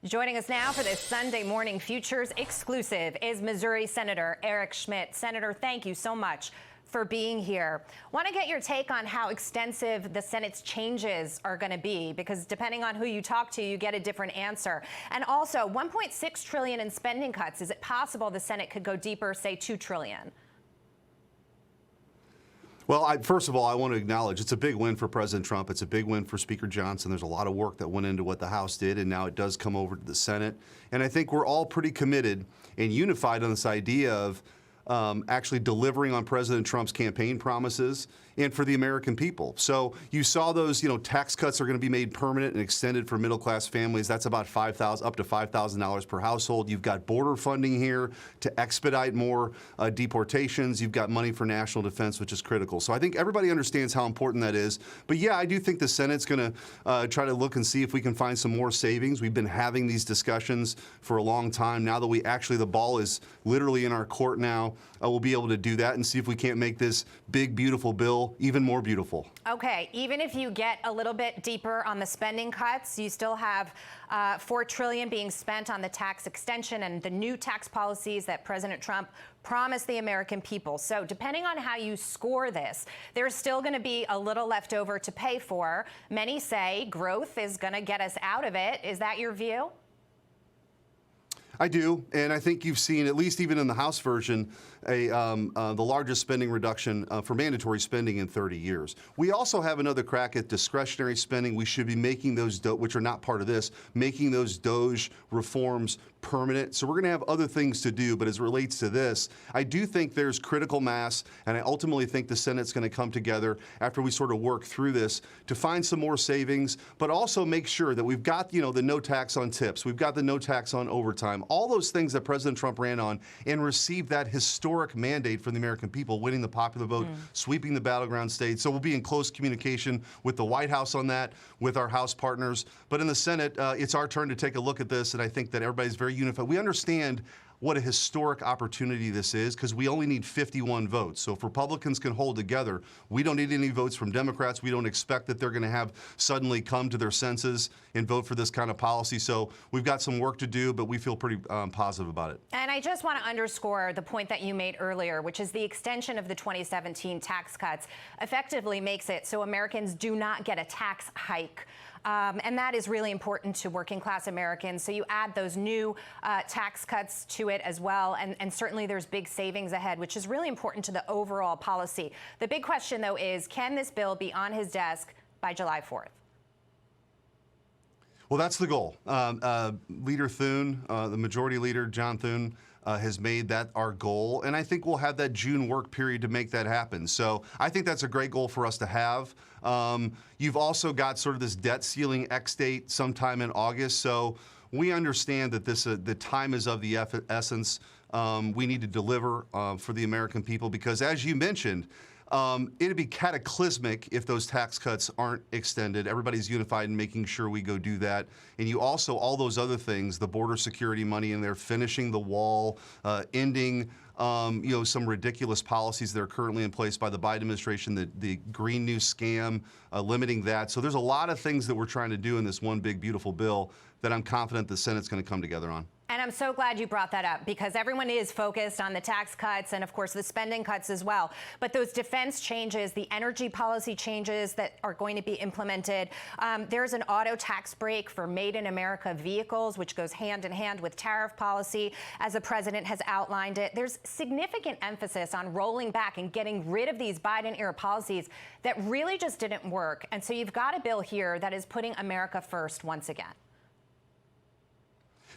Joining us now for this Sunday Morning Futures exclusive is Missouri Senator Eric Schmitt. Senator, thank you so much for being here. Want to get your take on how extensive the Senate's changes are going to be, because depending on who you talk to, you get a different answer. And also, $1.6 trillion in spending cuts. Is it possible the Senate could go deeper, say $2 trillion? Well, first of all, I want to acknowledge it's a big win for President Trump. It's a big win for Speaker Johnson. There's a lot of work that went into what the House did, and now it does come over to the Senate. And I think we're all pretty committed and unified on this idea of actually delivering on President Trump's campaign promises and for the American people. So you saw those, tax cuts are going to be made permanent and extended for middle-class families. That's about up to $5,000 per household. You've got border funding here to expedite more deportations. You've got money for national defense, which is critical. So I think everybody understands how important that is. But yeah, I do think the Senate's going to try to look and see if we can find some more savings. We've been having these discussions for a long time. Now that the ball is literally in our court now, we'll be able to do that and see if we can't make this big, beautiful bill even more beautiful. Okay, even if you get a little bit deeper on the spending cuts, you still have $4 trillion being spent on the tax extension and the new tax policies that President Trump promised the American people. So depending on how you score this, there's still going to be a little left over to pay for. Many say growth is going to get us out of it. Is that your view? I do, and I think you've seen, at least even in the House version, the largest spending reduction for mandatory spending in 30 years. We also have another crack at discretionary spending. We should be making those, which are not part of this, making those DOGE reforms permanent. So we're going to have other things to do, but as it relates to this, I do think there's critical mass, and I ultimately think the Senate's going to come together after we sort of work through this to find some more savings, but also make sure that we've got, the no tax on tips, we've got the no tax on overtime, all those things that President Trump ran on and received that historic mandate from the American people, winning the popular vote, sweeping the battleground states. So we'll be in close communication with the White House on that, with our House partners. But in the Senate, it's our turn to take a look at this, and I think that everybody's very unified. We understand what a historic opportunity this is, because we only need 51 votes. So if Republicans can hold together, we don't need any votes from Democrats. We don't expect that they're going to have suddenly come to their senses and vote for this kind of policy. So we've got some work to do, but we feel pretty positive about it. And I just want to underscore the point that you made earlier, which is the extension of the 2017 tax cuts effectively makes it so Americans do not get a tax hike. And that is really important to working class Americans. So you add those new tax cuts to it as well. And certainly there's big savings ahead, which is really important to the overall policy. The big question, though, is can this bill be on his desk by July 4th? Well, that's the goal. Leader Thune, the majority leader, John Thune, has made that our goal. And I think we'll have that June work period to make that happen. So I think that's a great goal for us to have. You've also got sort of this debt ceiling X date sometime in August. So we understand that the time is of the essence. We need to deliver for the American people because, as you mentioned, it'd be cataclysmic if those tax cuts aren't extended. Everybody's unified in making sure we go do that. And you also, all those other things, the border security money in there, finishing the wall, ending some ridiculous policies that are currently in place by the Biden administration, the Green New Scam, limiting that. So there's a lot of things that we're trying to do in this one big, beautiful bill that I'm confident the Senate's going to come together on. And I'm so glad you brought that up because everyone is focused on the tax cuts and, of course, the spending cuts as well. But those defense changes, the energy policy changes that are going to be implemented, there's an auto tax break for Made in America vehicles, which goes hand in hand with tariff policy, as the president has outlined it. There's significant emphasis on rolling back and getting rid of these Biden-era policies that really just didn't work. And so you've got a bill here that is putting America first once again.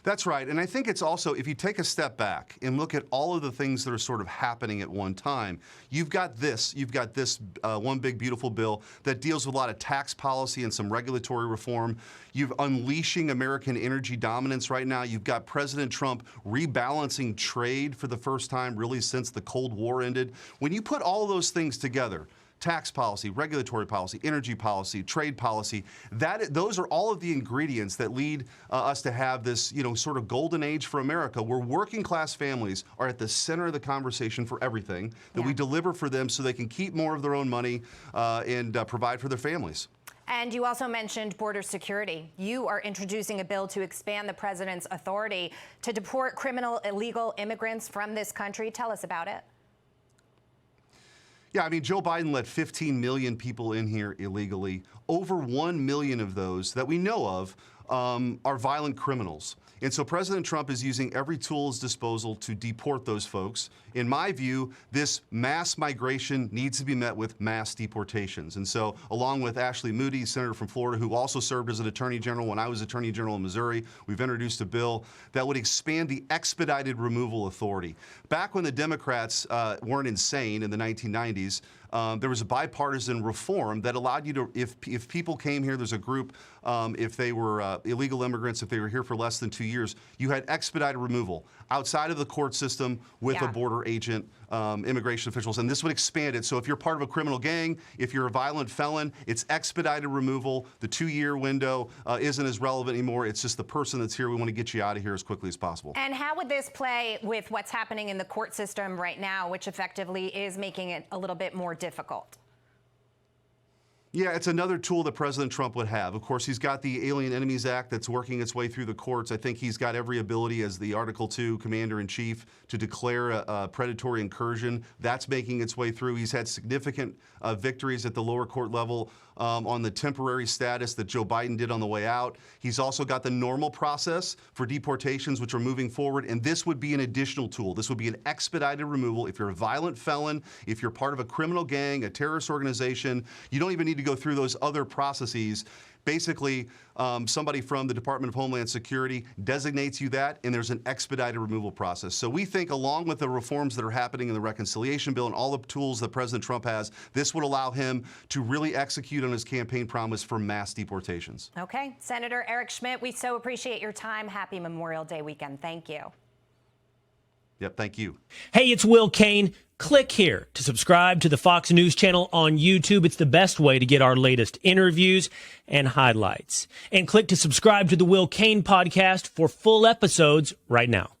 That's right. And I think it's also, if you take a step back and look at all of the things that are sort of happening at one time, you've got this one big, beautiful bill that deals with a lot of tax policy and some regulatory reform. You've unleashing American energy dominance right now. You've got President Trump rebalancing trade for the first time really since the Cold War ended. When you put all of those things together, tax policy, regulatory policy, energy policy, trade policy, those are all of the ingredients that lead us to have this, sort of golden age for America, where working class families are at the center of the conversation for everything, that we deliver for them so they can keep more of their own money and provide for their families. And you also mentioned border security. You are introducing a bill to expand the president's authority to deport criminal illegal immigrants from this country. Tell us about it. Yeah, I mean, Joe Biden let 15 million people in here illegally. Over 1 million of those that we know of are violent criminals. And so President Trump is using every tool at his disposal to deport those folks. In my view, this mass migration needs to be met with mass deportations. And so, along with Ashley Moody, Senator from Florida, who also served as an Attorney General when I was Attorney General in Missouri, we've introduced a bill that would expand the expedited removal authority. Back when the Democrats weren't insane in the 1990s, there was a bipartisan reform that allowed you to, if people came here, there's a group, if they were illegal immigrants, if they were here for less than 2 years, you had expedited removal outside of the court system with a border agent, immigration officials, and this would expand it. So if you're part of a criminal gang, if you're a violent felon, it's expedited removal. The 2-year window isn't as relevant anymore. It's just the person that's here. We want to get you out of here as quickly as possible. And how would this play with what's happening in the court system right now, which effectively is making it a little bit more difficult? Yeah, it's another tool that President Trump would have. Of course, he's got the Alien Enemies Act that's working its way through the courts. I think he's got every ability as the Article 2 Commander-in-Chief to declare a predatory incursion. That's making its way through. He's had significant victories at the lower court level on the temporary status that Joe Biden did on the way out. He's also got the normal process for deportations, which are moving forward, and this would be an additional tool. This would be an expedited removal. If you're a violent felon, if you're part of a criminal gang, a terrorist organization, you don't even need to go through those other processes. Basically, somebody from the Department of Homeland Security designates you that, and there's an expedited removal process. So we think, along with the reforms that are happening in the reconciliation bill and all the tools that President Trump has, this would allow him to really execute on his campaign promise for mass deportations. Okay. Senator Eric Schmitt, we so appreciate your time. Happy Memorial Day weekend. Thank you. Yep, thank you. Hey, it's Will Cain. Click here to subscribe to the Fox News channel on YouTube. It's the best way to get our latest interviews and highlights. And click to subscribe to the Will Cain podcast for full episodes right now.